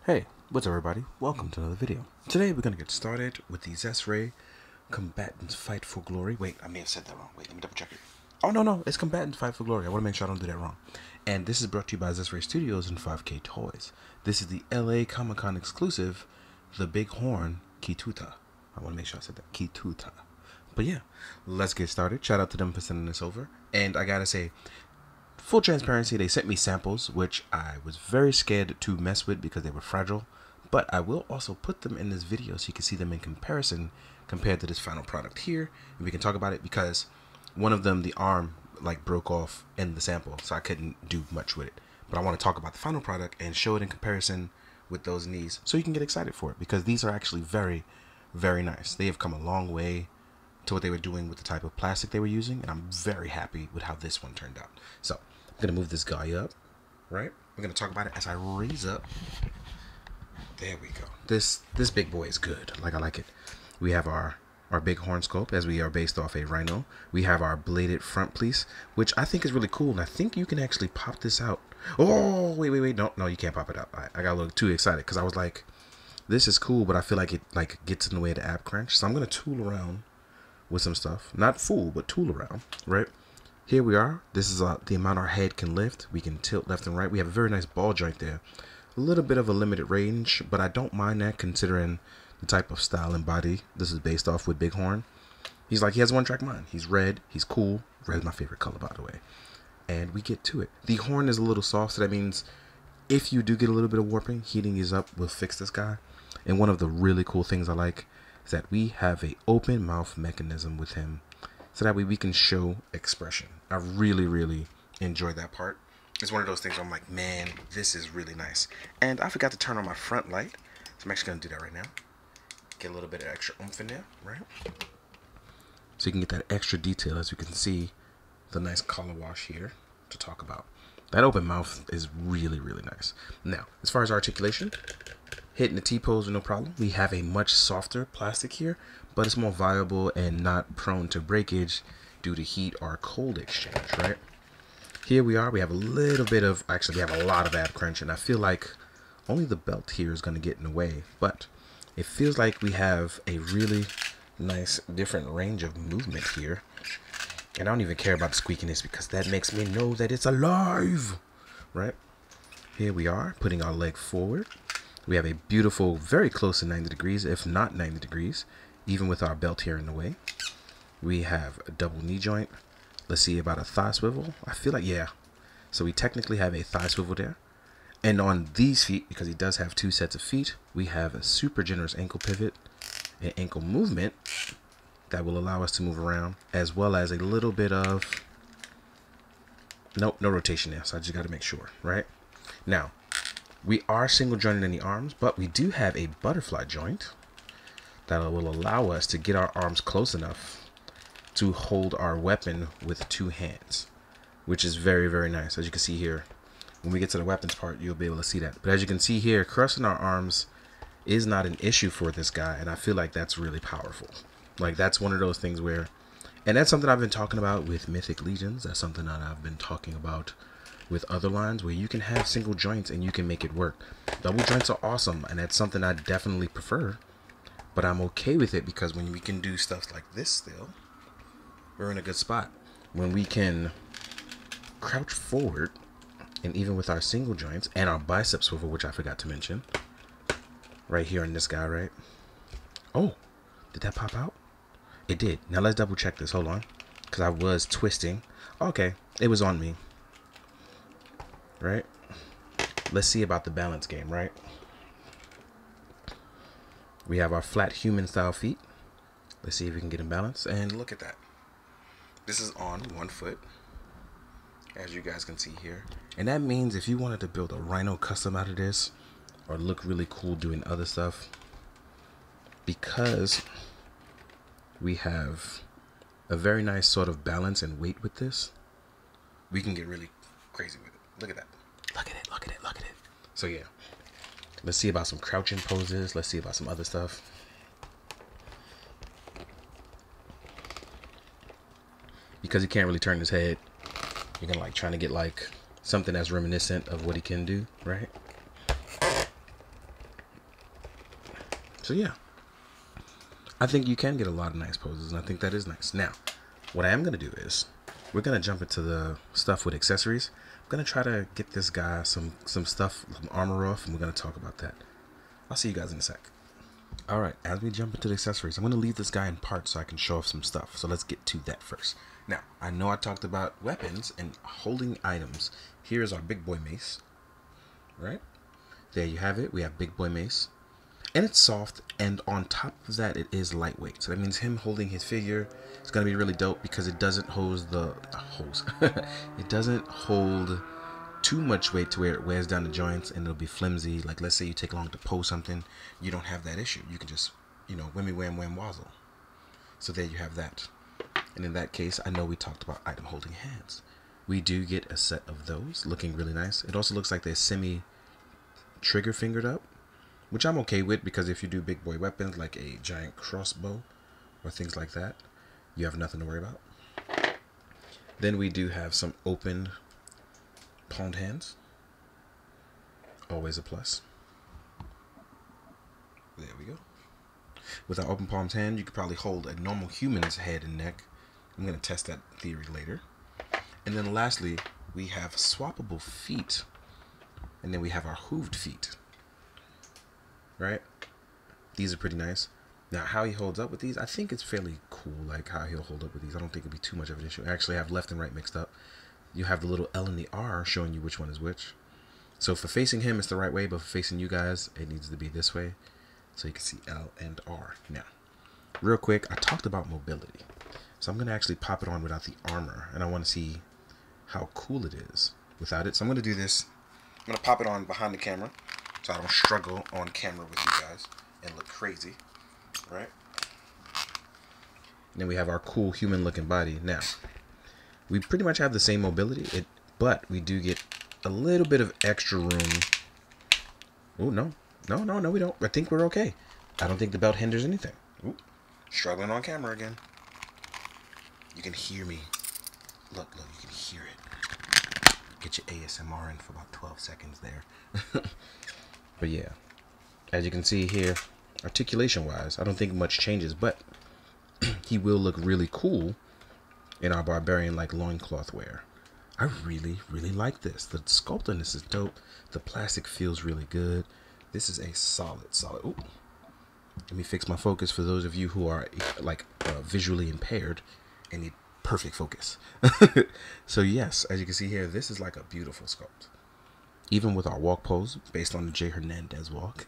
Hey, what's up everybody? Welcome to another video. Today we're going to get started with the Xesray Combatants Fight for Glory. Wait, I may have said that wrong. Wait, let me double check it. Oh, no, it's Combatants Fight for Glory. I want to make sure I don't do that wrong. And this is brought to you by Xesray Studios and 5K Toys. This is the LA Comic Con exclusive, the Big Horn Ketuta. I want to make sure I said that. Ketuta. But yeah, let's get started. Shout out to them for sending this over. And I gotta say, full transparency, they sent me samples, which I was very scared to mess with because they were fragile. But I will also put them in this video so you can see them in comparison compared to this final product here. And we can talk about it because one of them, the arm, like broke off in the sample. So I couldn't do much with it. But I want to talk about the final product and show it in comparison with those knees so you can get excited for it. Because these are actually very, very nice. They have come a long way to what they were doing with the type of plastic they were using. And I'm very happy with how this one turned out. So I'm going to move this guy up, right? We're going to talk about it as I raise up. There we go. This big boy is good. Like, I like it. We have our big horn scope, as we are based off a rhino. We have our bladed front piece, which I think is really cool. And I think you can actually pop this out. Oh, wait. No, you can't pop it out. I got a little too excited because I was like, this is cool, but I feel like it like gets in the way of the ab crunch. So I'm going to tool around with some stuff. Not fool, but tool around, right? Here we are. This is the amount our head can lift. We can tilt left and right. We have a very nice ball joint there. A little bit of a limited range, but I don't mind that considering the type of style and body this is based off with Big Horn. He's like, he has a one-track mind. He's red. He's cool. Red is my favorite color, by the way. And we get to it. The horn is a little soft, so that means if you do get a little bit of warping, heating is up will fix this guy. And one of the really cool things I like is that we have a open mouth mechanism with him, so that way we can show expression. I really enjoyed that part. It's one of those things where I'm like, man, this is really nice. And I forgot to turn on my front light, so I'm actually going to do that right now. Get a little bit of extra oomph in there, right? So you can get that extra detail, as you can see, the nice color wash here to talk about. That open mouth is really nice. Now, as far as articulation, hitting the T-pose with no problem. We have a much softer plastic here, but it's more viable and not prone to breakage due to heat or cold exchange, right? Here we are. We have a little bit of, actually we have a lot of ab crunch, and I feel like only the belt here is going to get in the way, but it feels like we have a really nice different range of movement here. And I don't even care about the squeakiness because that makes me know that it's alive, right? Here we are, putting our leg forward. We have a beautiful, very close to 90 degrees, if not 90 degrees, even with our belt here in the way. We have a double knee joint. Let's see about a thigh swivel. I feel like, yeah. So we technically have a thigh swivel there. And on these feet, because he does have two sets of feet, we have a super generous ankle pivot and ankle movement that will allow us to move around, as well as a little bit of, nope, no rotation there. So I just got to make sure, right? Now, we are single jointed in the arms, but we do have a butterfly joint that will allow us to get our arms close enough to hold our weapon with two hands, which is very nice. As you can see here, when we get to the weapons part, you'll be able to see that. But as you can see here, crossing our arms is not an issue for this guy, and I feel like that's really powerful. Like, that's one of those things where, and that's something I've been talking about with Mythic Legions. That's something that I've been talking about with other lines, where you can have single joints and you can make it work. Double joints are awesome, and that's something I definitely prefer, but I'm okay with it because when we can do stuff like this still, we're in a good spot. When we can crouch forward, and even with our single joints and our bicep swivel, which I forgot to mention, right here on this guy, right? Oh, did that pop out? It did. Now let's double check this. Hold on, because I was twisting. Okay, it was on me. Right? Let's see about the balance game, right? We have our flat human style feet. Let's see if we can get in balance. And look at that. This is on one foot, as you guys can see here. And that means if you wanted to build a rhino custom out of this, or look really cool doing other stuff, because we have a very nice sort of balance and weight with this, we can get really crazy with it. Look at that. Look at it. So yeah, let's see about some crouching poses. Let's see about some other stuff. Because he can't really turn his head, you're gonna like trying to get like something that's reminiscent of what he can do, right? So yeah, I think you can get a lot of nice poses, and I think that is nice. Now, what I am going to do is, we're going to jump into the stuff with accessories. I'm going to try to get this guy some stuff, some armor off, and we're going to talk about that. I'll see you guys in a sec. Alright, as we jump into the accessories, I'm going to leave this guy in parts so I can show off some stuff. So let's get to that first. Now, I know I talked about weapons and holding items. Here's our big boy mace. Right? There you have it. We have big boy mace. And it's soft, and on top of that, it is lightweight. So that means him holding his figure is going to be really dope because it doesn't it doesn't hold too much weight to where it wears down the joints and it'll be flimsy. Like, let's say you take long to pose something, you don't have that issue. You can just, whammy wham wham wazzle. So there you have that. And in that case, I know we talked about item holding hands. We do get a set of those looking really nice. It also looks like they're semi trigger fingered up, which I'm okay with, because if you do big boy weapons like a giant crossbow or things like that, you have nothing to worry about. Then we do have some open palmed hands. Always a plus. There we go. With our open palmed hand, you could probably hold a normal human's head and neck. I'm going to test that theory later. And then lastly, we have swappable feet. And then we have our hooved feet. Right? These are pretty nice. Now, how he holds up with these, I think it's fairly cool, like how he'll hold up with these. I don't think it'll be too much of an issue. I actually have left and right mixed up. You have the little L and the R showing you which one is which. So for facing him, it's the right way, but for facing you guys, it needs to be this way. So you can see L and R. Now, real quick, I talked about mobility. So I'm going to actually pop it on without the armor, and I want to see how cool it is without it. So I'm going to do this. I'm going to pop it on behind the camera so I don't struggle on camera with you guys and look crazy. Right? And then we have our cool human looking body. Now, we pretty much have the same mobility, but we do get a little bit of extra room. Oh, no, we don't. I think we're okay. I don't think the belt hinders anything. Ooh, struggling on camera again. You can hear me. Look, you can hear it. Get your ASMR in for about 12 seconds there. But yeah, as you can see here, articulation-wise, I don't think much changes, but he will look really cool in our barbarian-like loincloth wear. I really, really like this. The sculpt on this is dope. The plastic feels really good. This is a solid. Ooh. Let me fix my focus for those of you who are visually impaired and need perfect focus. So yes, as you can see here, this is like a beautiful sculpt. Even with our walk pose, based on the Jay Hernandez walk.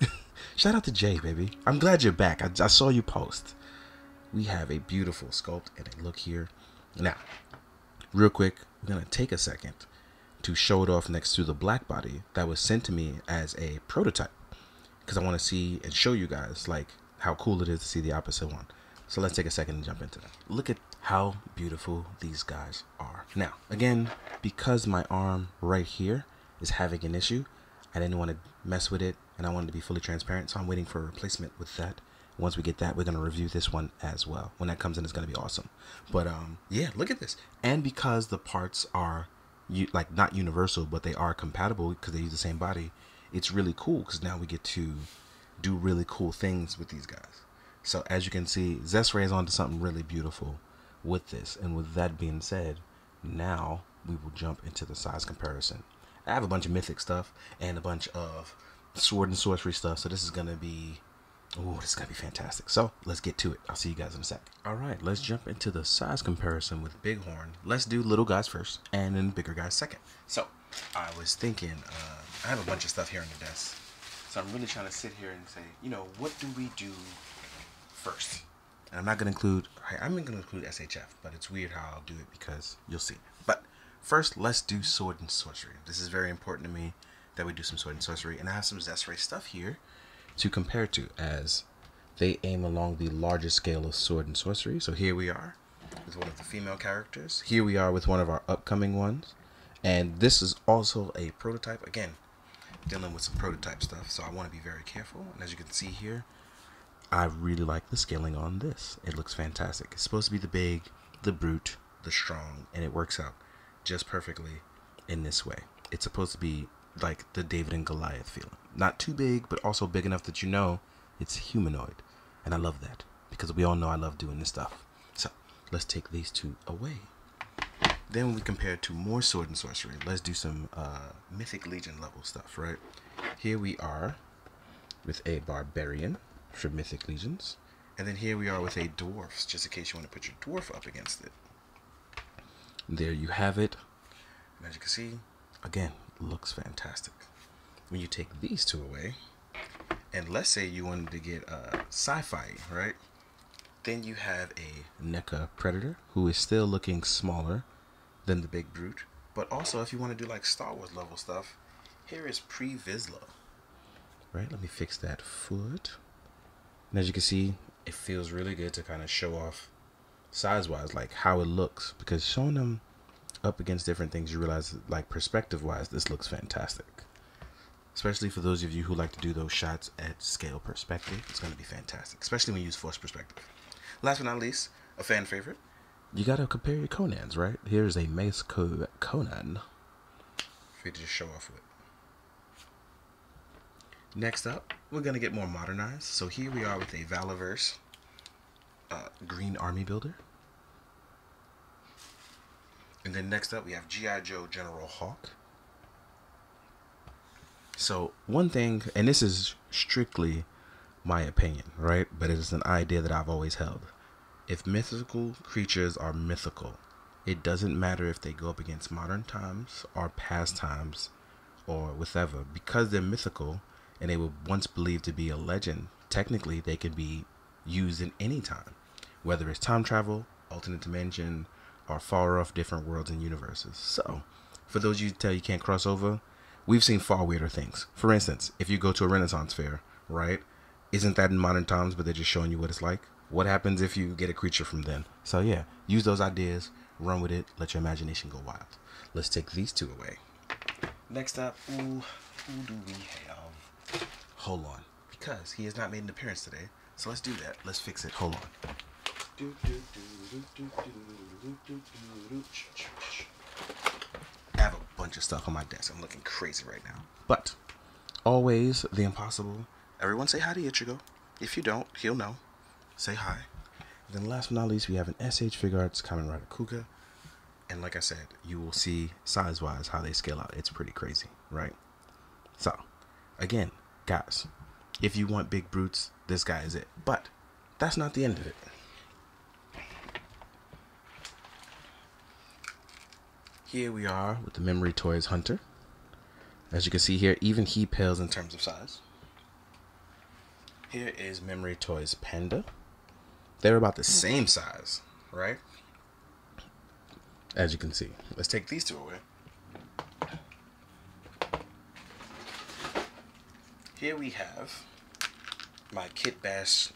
Shout out to Jay, baby. I'm glad you're back. I saw you post. We have a beautiful sculpt and a look here. Now, real quick, we're going to take a second to show it off next to the black body that was sent to me as a prototype. Because I want to see and show you guys like how cool it is to see the opposite one. So let's take a second and jump into that. Look at how beautiful these guys are. Now, again, because my arm right here is having an issue, I didn't want to mess with it, and I wanted to be fully transparent, so I'm waiting for a replacement with that. Once we get that, we're going to review this one as well. When that comes in, it's going to be awesome. But yeah, look at this. And because the parts are not universal, but they are compatible because they use the same body, it's really cool because now we get to do really cool things with these guys. So as you can see, Xesray is onto something really beautiful with this. And with that being said, now we will jump into the size comparison. I have a bunch of mythic stuff and a bunch of sword and sorcery stuff, so this is gonna be fantastic. So let's get to it. I'll see you guys in a sec. All right, let's jump into the size comparison with Bighorn. Let's do little guys first and then bigger guys second. So I was thinking, I have a bunch of stuff here on the desk, so I'm really trying to sit here and say, what do we do first? And I'm going to include SHF, but it's weird how I'll do it because you'll see. But first, let's do sword and sorcery. This is very important to me that we do some sword and sorcery, and I have some Xesray stuff here to compare to as they aim along the largest scale of sword and sorcery. So here we are with one of the female characters. Here we are with one of our upcoming ones. And this is also a prototype. Again, dealing with some prototype stuff, so I want to be very careful. And as you can see here, I really like the scaling on this. It looks fantastic. It's supposed to be the big, the brute, the strong, and it works out just perfectly in this way. It's supposed to be like the David and Goliath feeling. Not too big, but also big enough that It's humanoid. And I love that, because we all know I love doing this stuff. So, let's take these two away. Then when we compare it to more sword and sorcery, let's do some Mythic Legion level stuff, right? Here we are with a Barbarian for Mythic Legions. And then here we are with a Dwarf, just in case you want to put your Dwarf up against it. There you have it. And as you can see, again, looks fantastic. When you take these two away, and let's say you wanted to get sci-fi, right? Then you have a NECA Predator, who is still looking smaller than the big brute. But also, if you want to do like Star Wars level stuff, here is Pre-Vizsla. Right, let me fix that foot. And as you can see, it feels really good to kind of show off size-wise, like how it looks. Because showing them up against different things, you realize, like perspective-wise, this looks fantastic. Especially for those of you who like to do those shots at scale perspective, it's going to be fantastic. Especially when you use force perspective. Last but not least, a fan favorite. You got to compare your Conans, right? Here's a Mace Conan for you to just show off with. Next up, we're going to get more modernized. So here we are with a Valaverse Green Army Builder. And then next up, we have G.I. Joe General Hawk. So one thing, and this is strictly my opinion, right? But it is an idea that I've always held. If mythical creatures are mythical, it doesn't matter if they go up against modern times or past times or whatever. Because they're mythical and they were once believed to be a legend, technically they can be used in any time. Whether it's time travel, alternate dimension, or far off different worlds and universes. So, for those of you who tell you can't cross over, we've seen far weirder things. For instance, if you go to a Renaissance fair, right? Isn't that in modern times, but they're just showing you what it's like? What happens if you get a creature from then? So yeah, use those ideas, run with it, let your imagination go wild. Let's take these two away. Next up, who do we have? Hold on, because he has not made an appearance today. So let's do that. Let's fix it. Hold on. I have a bunch of stuff on my desk. I'm looking crazy right now. But always the impossible. Everyone say hi to Ichigo. If you don't, he'll know. Say hi. And then last but not least, we have an SH Figure Arts Kamen Rider Kuga. And like I said, you will see size-wise how they scale out. It's pretty crazy, right? So, again, guys, if you want big brutes, this guy is it. But that's not the end of it. Here we are with the Memory Toys Hunter. As you can see here, even he pales in terms of size. Here is Memory Toys Panda. They're about the same size, right? As you can see. Let's take these two away. Here we have my Kit Bash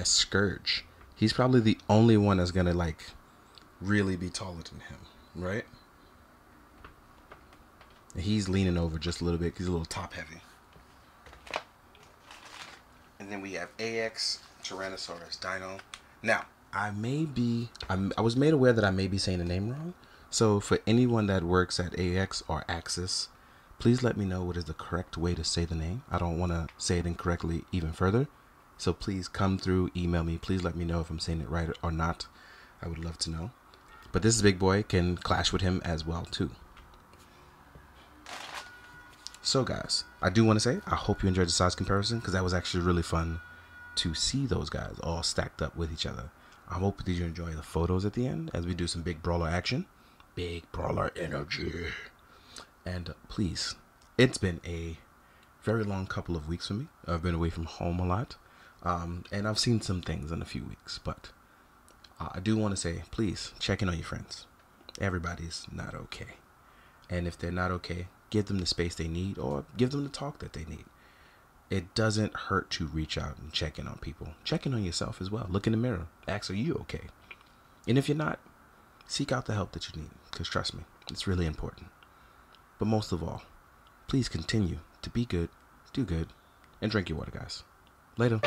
Scourge. He's probably the only one that's gonna like really be taller than him, right? And he's leaning over just a little bit. He's a little top heavy. And then we have AX Tyrannosaurus Dino. Now, I was made aware that I may be saying the name wrong. So for anyone that works at AX or Axis, please let me know what is the correct way to say the name. I don't want to say it incorrectly even further. So please come through, email me. Please let me know if I'm saying it right or not. I would love to know. But this big boy can clash with him as well too. So guys, I do want to say I hope you enjoyed the size comparison, because that was actually really fun to see those guys all stacked up with each other. I hope that you enjoy the photos at the end as we do some big brawler action. Big brawler energy. And please, it's been a very long couple of weeks for me. I've been away from home a lot. And I've seen some things in a few weeks. But I do want to say, please, check in on your friends. Everybody's not okay. And if they're not okay, give them the space they need, or give them the talk that they need. It doesn't hurt to reach out and check in on people. Check in on yourself as well. Look in the mirror. Ask, are you okay? And if you're not, seek out the help that you need. Because trust me, it's really important. But most of all, please continue to be good, do good, and drink your water, guys. Later.